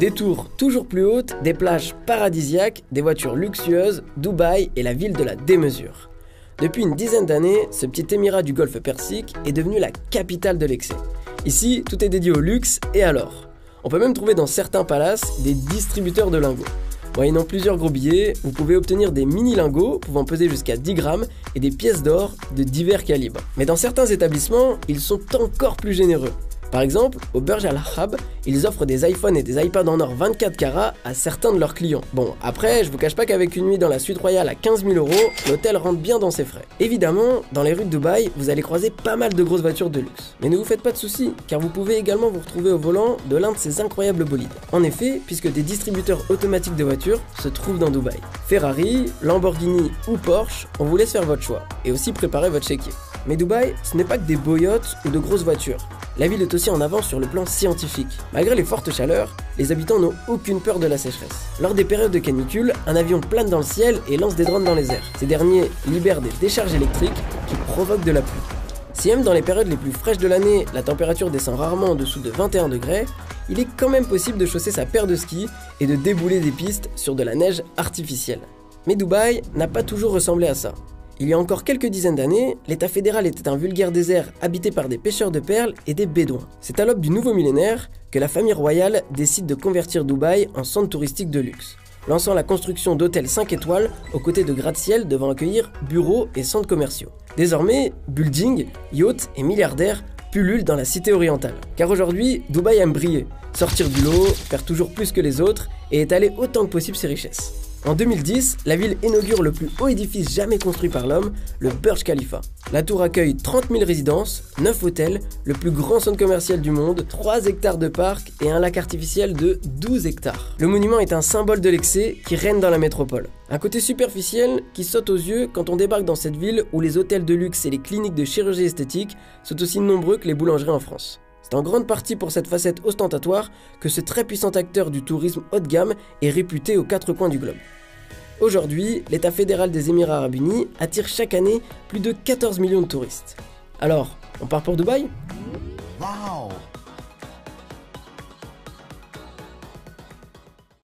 Des tours toujours plus hautes, des plages paradisiaques, des voitures luxueuses, Dubaï est la ville de la démesure. Depuis une dizaine d'années, ce petit émirat du golfe Persique est devenu la capitale de l'excès. Ici, tout est dédié au luxe et à l'or. On peut même trouver dans certains palaces des distributeurs de lingots. Moyennant plusieurs gros billets, vous pouvez obtenir des mini-lingots pouvant peser jusqu'à 10 grammes et des pièces d'or de divers calibres. Mais dans certains établissements, ils sont encore plus généreux. Par exemple, au Burj Al Arab, ils offrent des iPhones et des iPads en or 24 carats à certains de leurs clients. Bon, après, je vous cache pas qu'avec une nuit dans la suite royale à 15 000 €, l'hôtel rentre bien dans ses frais. Évidemment, dans les rues de Dubaï, vous allez croiser pas mal de grosses voitures de luxe. Mais ne vous faites pas de soucis, car vous pouvez également vous retrouver au volant de l'un de ces incroyables bolides. En effet, puisque des distributeurs automatiques de voitures se trouvent dans Dubaï. Ferrari, Lamborghini ou Porsche, on vous laisse faire votre choix, et aussi préparer votre chéquier. Mais Dubaï, ce n'est pas que des beaux yachts ou de grosses voitures. La ville est aussi en avance sur le plan scientifique. Malgré les fortes chaleurs, les habitants n'ont aucune peur de la sécheresse. Lors des périodes de canicule, un avion plane dans le ciel et lance des drones dans les airs. Ces derniers libèrent des décharges électriques qui provoquent de la pluie. Si même dans les périodes les plus fraîches de l'année, la température descend rarement en dessous de 21 degrés, il est quand même possible de chausser sa paire de skis et de débouler des pistes sur de la neige artificielle. Mais Dubaï n'a pas toujours ressemblé à ça. Il y a encore quelques dizaines d'années, l'État fédéral était un vulgaire désert habité par des pêcheurs de perles et des bédouins. C'est à l'aube du nouveau millénaire que la famille royale décide de convertir Dubaï en centre touristique de luxe, lançant la construction d'hôtels 5 étoiles aux côtés de gratte-ciel devant accueillir bureaux et centres commerciaux. Désormais, buildings, yachts et milliardaires pullulent dans la cité orientale. Car aujourd'hui, Dubaï aime briller, sortir du lot, faire toujours plus que les autres et étaler autant que possible ses richesses. En 2010, la ville inaugure le plus haut édifice jamais construit par l'homme, le Burj Khalifa. La tour accueille 30 000 résidences, 9 hôtels, le plus grand centre commercial du monde, 3 hectares de parc et un lac artificiel de 12 hectares. Le monument est un symbole de l'excès qui règne dans la métropole. Un côté superficiel qui saute aux yeux quand on débarque dans cette ville où les hôtels de luxe et les cliniques de chirurgie esthétique sont aussi nombreux que les boulangeries en France. C'est en grande partie pour cette facette ostentatoire que ce très puissant acteur du tourisme haut de gamme est réputé aux 4 coins du globe. Aujourd'hui, l'État fédéral des Émirats Arabes Unis attire chaque année plus de 14 millions de touristes. Alors, on part pour Dubaï ? Wow.